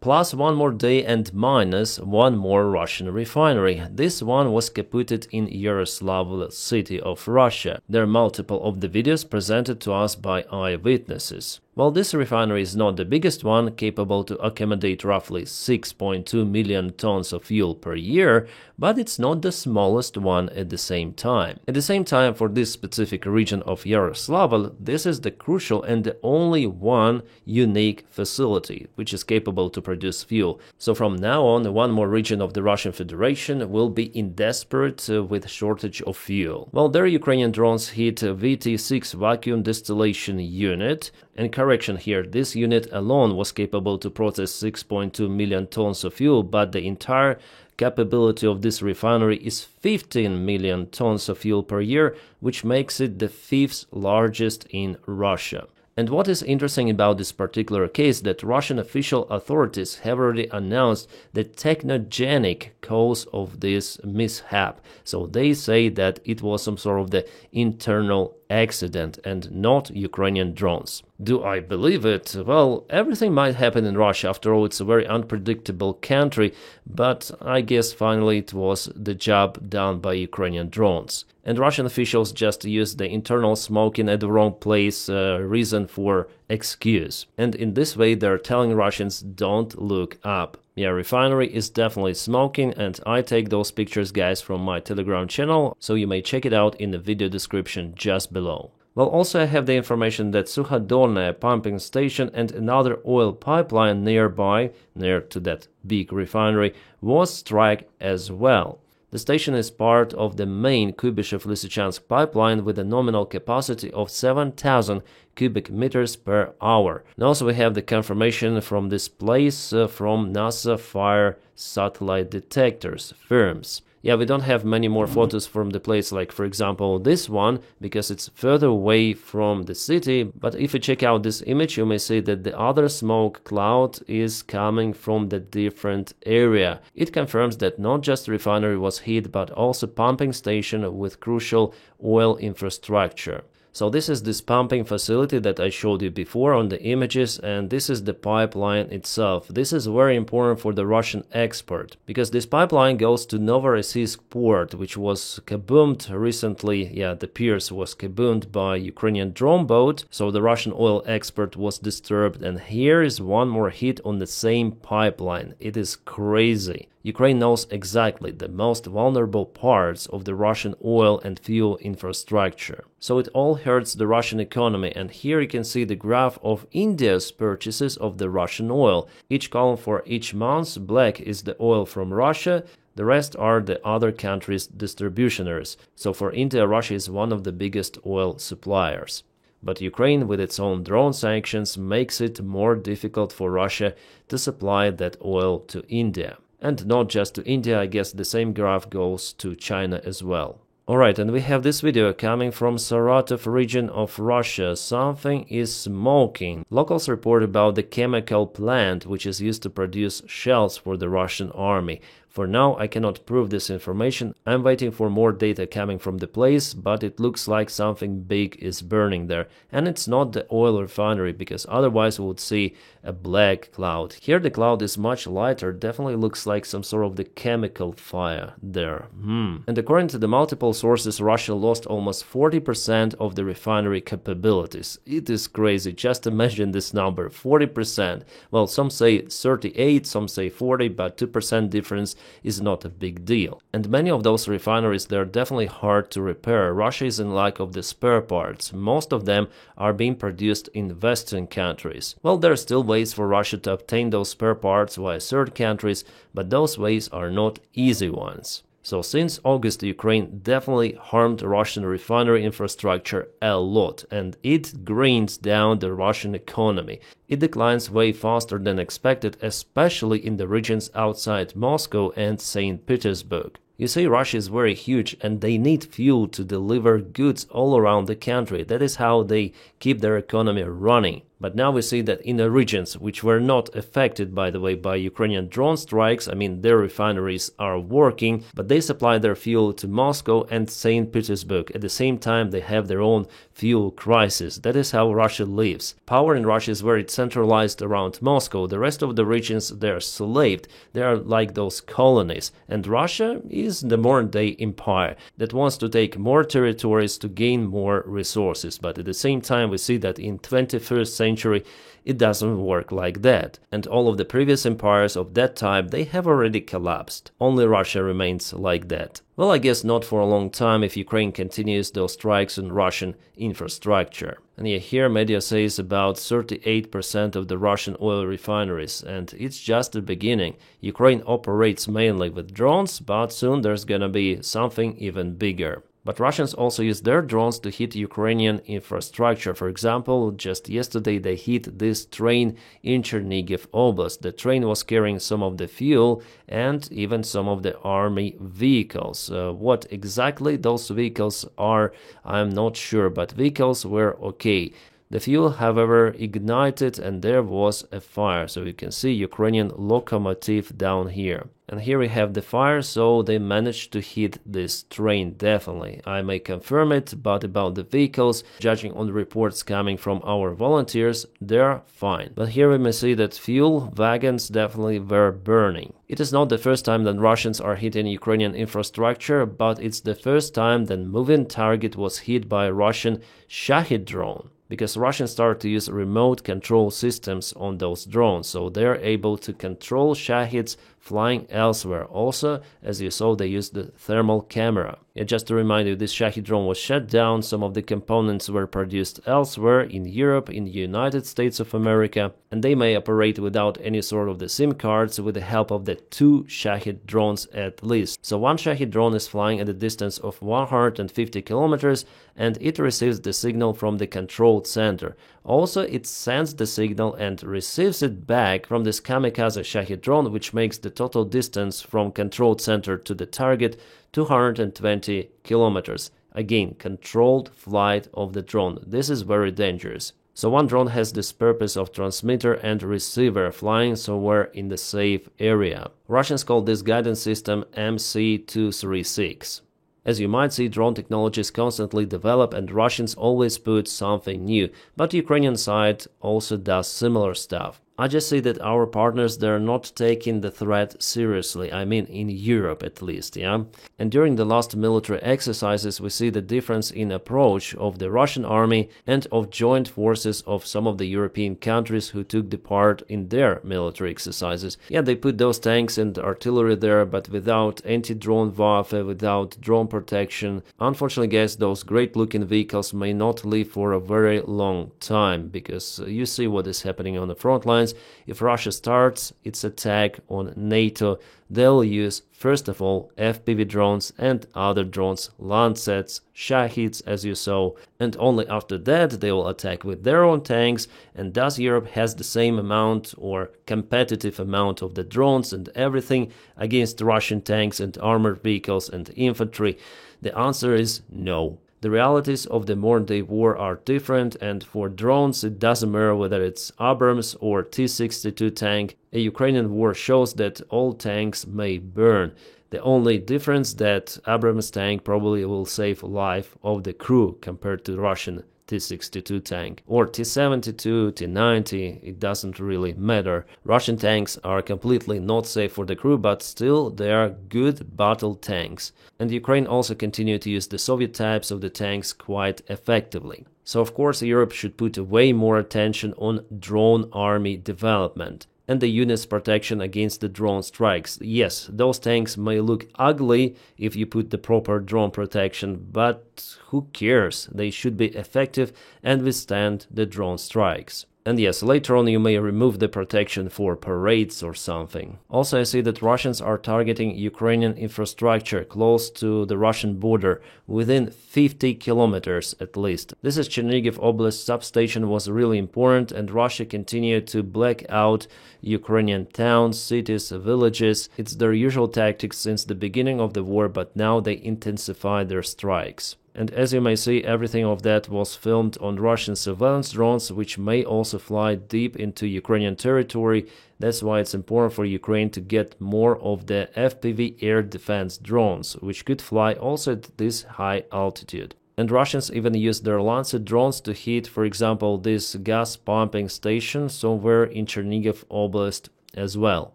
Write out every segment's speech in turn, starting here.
plus one more day and minus one more Russian refinery. This one was kaputted in Yaroslavl city of Russia. There are multiple of the videos presented to us by eyewitnesses. While this refinery is not the biggest one, capable to accommodate roughly 6.2 million tons of fuel per year, but it's not the smallest one at the same time. At the same time, for this specific region of Yaroslavl, this is the crucial and the only one unique facility which is capable to produce fuel. So from now on, one more region of the Russian Federation will be in desperate with shortage of fuel. Well, their Ukrainian drones hit VT-6 vacuum distillation unit. And correction here, this unit alone was capable to process 6.2 million tons of fuel, but the entire capability of this refinery is 15 million tons of fuel per year, which makes it the 5th largest in Russia. And what is interesting about this particular case, that Russian official authorities have already announced the technogenic cause of this mishap. So they say that it was some sort of the internal accident and not Ukrainian drones. Do I believe it? Well, everything might happen in Russia. After all, it's a very unpredictable country, but I guess finally it was the job done by Ukrainian drones. And Russian officials just used the internal smoking at the wrong place reason for excuse. And in this way, they're telling Russians, don't look up. Yeah, refinery is definitely smoking, and I take those pictures, guys, from my Telegram channel, so you may check it out in the video description just below. Well, also I have the information that Sukhodolnaya pumping station and another oil pipeline nearby, near to that big refinery, was struck as well. The station is part of the main Kybyshev-Lysychansk pipeline with a nominal capacity of 7,000 cubic meters per hour. And also we have the confirmation from this place from NASA fire satellite detectors firms. Yeah, we don't have many more photos from the place, like for example this one, because it's further away from the city. But if you check out this image, you may see that the other smoke cloud is coming from the different area. It confirms that not just the refinery was hit, but also pumping station with crucial oil infrastructure. So this is this pumping facility that I showed you before on the images, and this is the pipeline itself. This is very important for the Russian export, because this pipeline goes to Novorossiysk port, which was kaboomed recently. Yeah, the piers was kaboomed by Ukrainian drone boat, so the Russian oil export was disturbed, and here is one more hit on the same pipeline. It is crazy. Ukraine knows exactly the most vulnerable parts of the Russian oil and fuel infrastructure. So it all hurts the Russian economy, and here you can see the graph of India's purchases of the Russian oil. Each column for each month, black is the oil from Russia, the rest are the other countries' distributioners. So for India, Russia is one of the biggest oil suppliers. But Ukraine, with its own drone sanctions, makes it more difficult for Russia to supply that oil to India. And not just to India, I guess the same graph goes to China as well. Alright, and we have this video coming from Saratov region of Russia. Something is smoking. Locals report about the chemical plant which is used to produce shells for the Russian army. For now, I cannot prove this information. I'm waiting for more data coming from the place, but it looks like something big is burning there. And it's not the oil refinery, because otherwise we would see a black cloud. Here the cloud is much lighter, definitely looks like some sort of the chemical fire there. And according to the multiple sources, Russia lost almost 40% of the refinery capabilities. It is crazy, just imagine this number, 40%. Well, some say 38, some say 40, but 2% difference is not a big deal. And many of those refineries, they're definitely hard to repair. Russia is in lack of the spare parts. Most of them are being produced in Western countries. Well, there are still ways for Russia to obtain those spare parts via third countries, but those ways are not easy ones. So since August, Ukraine definitely harmed Russian refinery infrastructure a lot, and it grinds down the Russian economy. It declines way faster than expected, especially in the regions outside Moscow and St. Petersburg. You see, Russia is very huge and they need fuel to deliver goods all around the country. That is how they keep their economy running. But now we see that in the regions which were not affected, by the way, by Ukrainian drone strikes, I mean, their refineries are working, but they supply their fuel to Moscow and St. Petersburg. At the same time, they have their own fuel crisis. That is how Russia lives. Power in Russia is very centralized around Moscow. The rest of the regions, they are slaved. They are like those colonies. And Russia is the modern-day empire that wants to take more territories to gain more resources. But at the same time, we see that in 21st century, it doesn't work like that. And all of the previous empires of that type, they have already collapsed. Only Russia remains like that. Well, I guess not for a long time if Ukraine continues those strikes on Russian infrastructure. And yeah, here media says about 38% of the Russian oil refineries, and it's just the beginning. Ukraine operates mainly with drones, but soon there's gonna be something even bigger. But Russians also use their drones to hit Ukrainian infrastructure. For example, just yesterday they hit this train in Chernihiv Oblast. The train was carrying some of the fuel and even some of the army vehicles. What exactly those vehicles are, I'm not sure, but vehicles were okay. The fuel, however, ignited and there was a fire. So you can see Ukrainian locomotive down here. And here we have the fire, so they managed to hit this train, definitely. I may confirm it, but about the vehicles, judging on the reports coming from our volunteers, they're fine. But here we may see that fuel wagons definitely were burning. It is not the first time that Russians are hitting Ukrainian infrastructure, but it's the first time that moving target was hit by a Russian Shahid drone. Because Russians started to use remote control systems on those drones, so they're able to control Shahids flying elsewhere. Also, as you saw, they used the thermal camera. And just to remind you, this Shahid drone was shut down. Some of the components were produced elsewhere, in Europe, in the United States of America, and they may operate without any sort of the SIM cards with the help of the 2 Shahid drones at least. So one Shahid drone is flying at a distance of 150 kilometers, and it receives the signal from the control center. Also, it sends the signal and receives it back from this kamikaze Shahid drone, which makes the total distance from control center to the target 220 kilometers. Again, controlled flight of the drone. This is very dangerous. So one drone has this purpose of transmitter and receiver flying somewhere in the safe area. Russians call this guidance system MC-236. As you might see, drone technologies constantly develop and Russians always put something new, but the Ukrainian side also does similar stuff. I just see that our partners, they're not taking the threat seriously, I mean in Europe at least, yeah? And during the last military exercises, we see the difference in approach of the Russian army and of joint forces of some of the European countries who took the part in their military exercises. Yeah, they put those tanks and artillery there, but without anti-drone warfare, without drone protection. Unfortunately, guys, those great-looking vehicles may not live for a very long time, because you see what is happening on the front lines. If Russia starts its attack on NATO, they'll use, first of all, FPV drones and other drones, Lancets, Shahids, as you saw, and only after that they will attack with their own tanks. And thus Europe has the same amount or competitive amount of the drones and everything against Russian tanks and armored vehicles and infantry? The answer is no. The realities of the modern-day war are different, and for drones it doesn't matter whether it's Abrams or T-62 tank. A Ukrainian war shows that all tanks may burn. The only difference that Abrams tank probably will save life of the crew compared to Russian T-62 tank, or T-72, T-90, it doesn't really matter. Russian tanks are completely not safe for the crew, but still they are good battle tanks. And Ukraine also continued to use the Soviet types of the tanks quite effectively. So of course Europe should put way more attention on drone army development and the unit's protection against the drone strikes. Yes, those tanks may look ugly if you put the proper drone protection, but who cares? They should be effective and withstand the drone strikes. And yes, later on you may remove the protection for parades or something. Also, I see that Russians are targeting Ukrainian infrastructure close to the Russian border, within 50 kilometers at least. This is Chernihiv Oblast substation was really important, and Russia continued to black out Ukrainian towns, cities, villages. It's their usual tactics since the beginning of the war, but now they intensify their strikes. And as you may see, everything of that was filmed on Russian surveillance drones, which may also fly deep into Ukrainian territory. That's why it's important for Ukraine to get more of the FPV air defense drones, which could fly also at this high altitude. And Russians even used their Lancet drones to hit, for example, this gas pumping station somewhere in Chernihiv Oblast as well.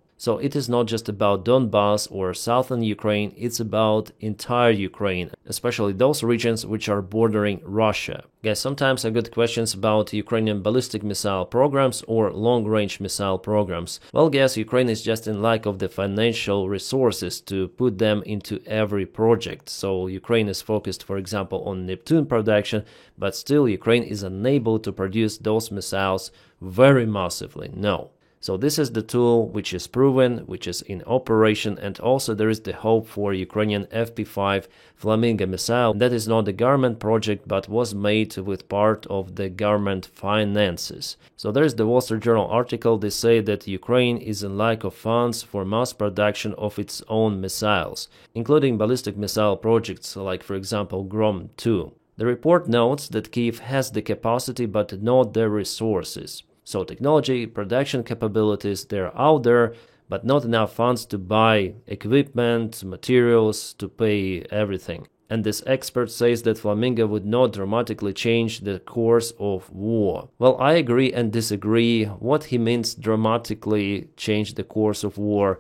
So it is not just about Donbass or southern Ukraine, it's about entire Ukraine, especially those regions which are bordering Russia. Guys, sometimes I get questions about Ukrainian ballistic missile programs or long-range missile programs. Well, guys, Ukraine is just in lack of the financial resources to put them into every project. So Ukraine is focused, for example, on Neptune production, but still Ukraine is unable to produce those missiles very massively. No. So this is the tool which is proven, which is in operation, and also there is the hope for Ukrainian FP5 Flamingo missile. That is not a government project, but was made with part of the government finances. So there is the Wall Street Journal article. They say that Ukraine is in lack of funds for mass production of its own missiles, including ballistic missile projects like, for example, Grom 2. The report notes that Kyiv has the capacity but not the resources. So technology, production capabilities, they're out there, but not enough funds to buy equipment, materials, to pay everything. And this expert says that Flamingo would not dramatically change the course of war. Well, I agree and disagree. What he means dramatically change the course of war?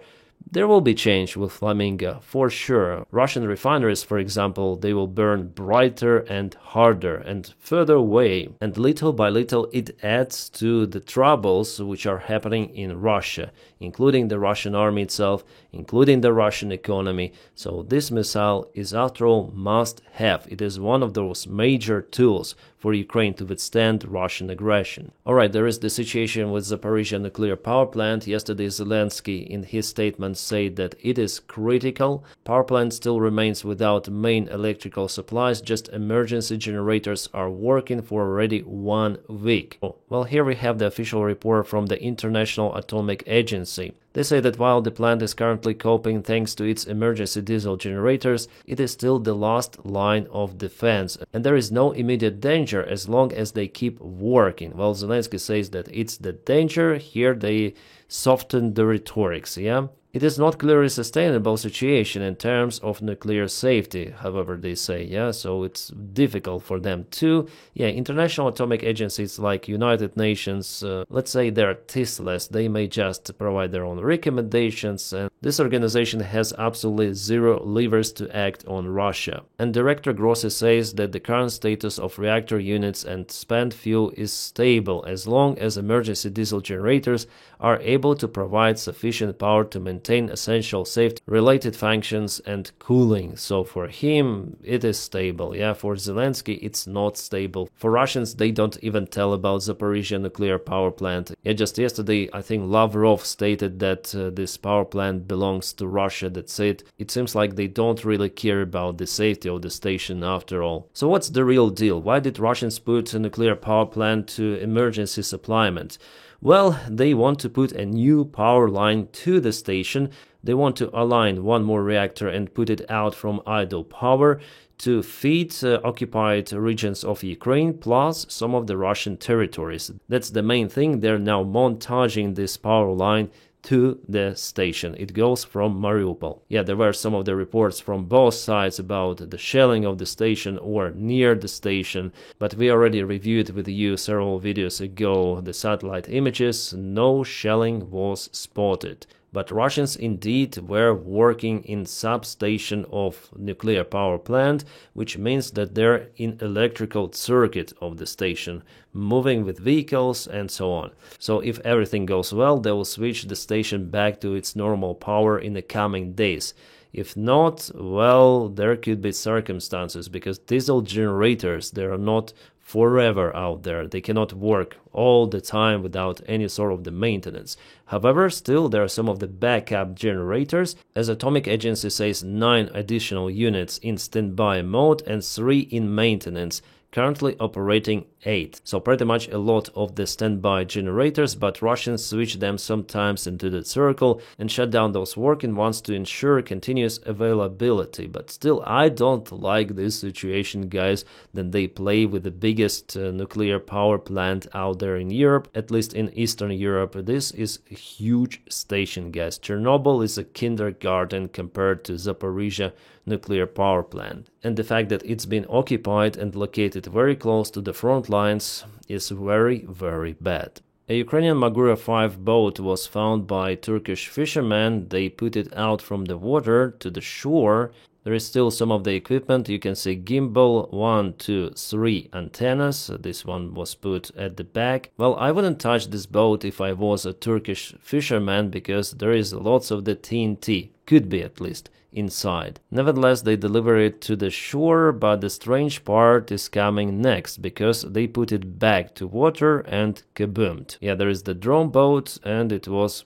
There will be change with Flamingo, for sure. Russian refineries, for example, they will burn brighter and harder and further away. And little by little it adds to the troubles which are happening in Russia, including the Russian army itself, including the Russian economy. So this missile is, after all, must have. It is one of those major tools for Ukraine to withstand Russian aggression. Alright, there is the situation with Zaporizhia nuclear power plant. Yesterday Zelensky in his statement said that it is critical. Power plant still remains without main electrical supplies, just emergency generators are working for already 1 week. Well, here we have the official report from the International Atomic Agency. They say that while the plant is currently coping thanks to its emergency diesel generators, it is still the last line of defense, and there is no immediate danger as long as they keep working. Well, Zelensky says that it's the danger. Here they soften the rhetorics, yeah? It is not clearly sustainable situation in terms of nuclear safety, however they say, yeah, so it's difficult for them too. Yeah, international atomic agencies like United Nations, let's say they're tasteless, they may just provide their own recommendations, and this organization has absolutely zero levers to act on Russia. And Director Grossi says that the current status of reactor units and spent fuel is stable as long as emergency diesel generators are able to provide sufficient power to maintain essential safety-related functions and cooling. So for him, it is stable. Yeah, for Zelensky, it's not stable. For Russians, they don't even tell about Zaporizhia nuclear power plant. Yeah, just yesterday, I think Lavrov stated that this power plant belongs to Russia. That's it. It seems like they don't really care about the safety of the station after all. So what's the real deal? Why did Russians put a nuclear power plant to emergency supplyment? Well, they want to put a new power line to the station. They want to align one more reactor and put it out from idle power to feed occupied regions of Ukraine, plus some of the Russian territories. That's the main thing. They're now montaging this power line to the station. It goes from Mariupol. Yeah, there were some of the reports from both sides about the shelling of the station or near the station, but we already reviewed with you several videos ago the satellite images. No shelling was spotted. But Russians indeed were working in substation of nuclear power plant, which means that they're in electrical circuit of the station, moving with vehicles and so on. So if everything goes well, they will switch the station back to its normal power in the coming days. If not, well, there could be circumstances, because diesel generators, they are not forever out there. They cannot work all the time without any sort of the maintenance. However, still there are some of the backup generators. As Atomic Agency says, 9 additional units in standby mode and 3 in maintenance currently operating 8. So pretty much a lot of the standby generators, but Russians switch them sometimes into the circle and shut down those working ones to ensure continuous availability. But still, I don't like this situation, guys. Then they play with the biggest nuclear power plant out there in Europe, at least in Eastern Europe. This is a huge station, guys. Chernobyl is a kindergarten compared to Zaporizhia nuclear power plant. And the fact that it's been occupied and located very close to the front lines is very, very bad. A Ukrainian Magura 5 boat was found by Turkish fishermen. They put it out from the water to the shore. There is still some of the equipment. You can see gimbal, 1, 2, 3 antennas. This one was put at the back. Well, I wouldn't touch this boat if I was a Turkish fisherman, because there is lots of the TNT, could be at least, inside. Nevertheless, they deliver it to the shore, but the strange part is coming next, because they put it back to water and kaboomed. Yeah, there is the drone boat, and it was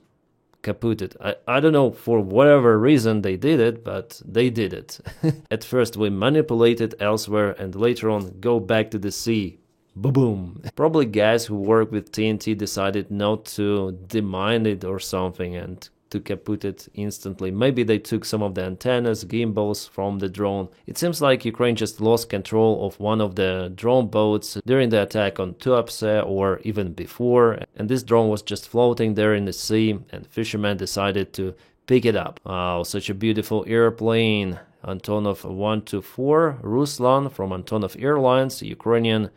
kaputted. I don't know for whatever reason they did it, but they did it. At first we manipulate it elsewhere and later on go back to the sea. Boom! Probably guys who work with TNT decided not to demine it or something and to kaput it instantly. Maybe they took some of the antennas, gimbals from the drone. It seems like Ukraine just lost control of one of the drone boats during the attack on Tuapse or even before, and this drone was just floating there in the sea and fishermen decided to pick it up. Wow, such a beautiful airplane. Antonov 124, Ruslan from Antonov Airlines, Ukrainian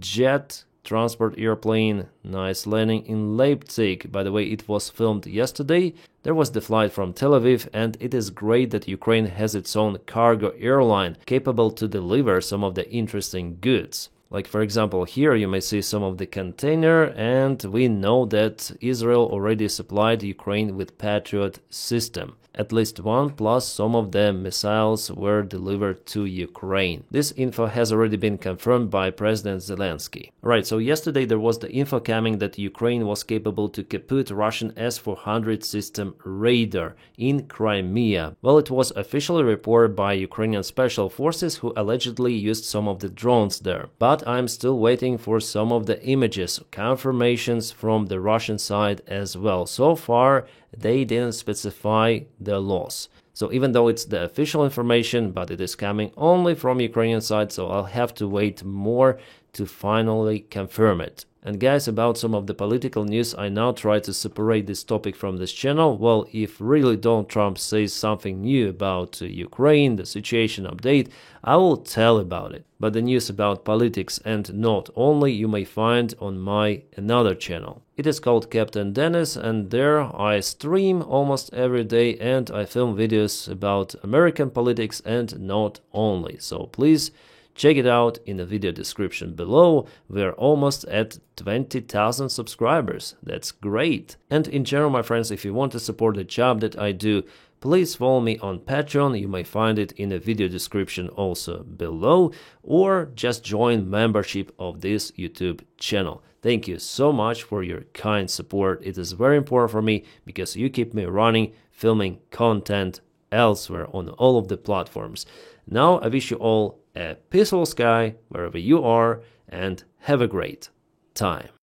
jet transport airplane. Nice landing in Leipzig. By the way, it was filmed yesterday. There was the flight from Tel Aviv, and it is great that Ukraine has its own cargo airline capable to deliver some of the interesting goods. Like for example, here you may see some of the container, and we know that Israel already supplied Ukraine with Patriot system. At least one, plus some of the missiles were delivered to Ukraine. This info has already been confirmed by President Zelensky. Right, so yesterday there was the info coming that Ukraine was capable to kaput Russian S-400 system radar in Crimea. Well, it was officially reported by Ukrainian special forces who allegedly used some of the drones there. But I'm still waiting for some of the images, confirmations from the Russian side as well. So far, they didn't specify the loss. So even though it's the official information, but it is coming only from Ukrainian side, so I'll have to wait more to finally confirm it. And guys, about some of the political news, I now try to separate this topic from this channel. Well, if really Donald Trump says something new about Ukraine, the situation update, I will tell about it. But the news about politics and not only you may find on my another channel. It is called Captain Dennis, and there I stream almost every day and I film videos about American politics and not only. So please check it out in the video description below. We're almost at 20,000 subscribers. That's great. And in general, my friends, if you want to support the job that I do, please follow me on Patreon. You may find it in the video description also below, or just join membership of this YouTube channel. Thank you so much for your kind support. It is very important for me because you keep me running, filming content elsewhere on all of the platforms. Now I wish you all a peaceful sky wherever you are and have a great time.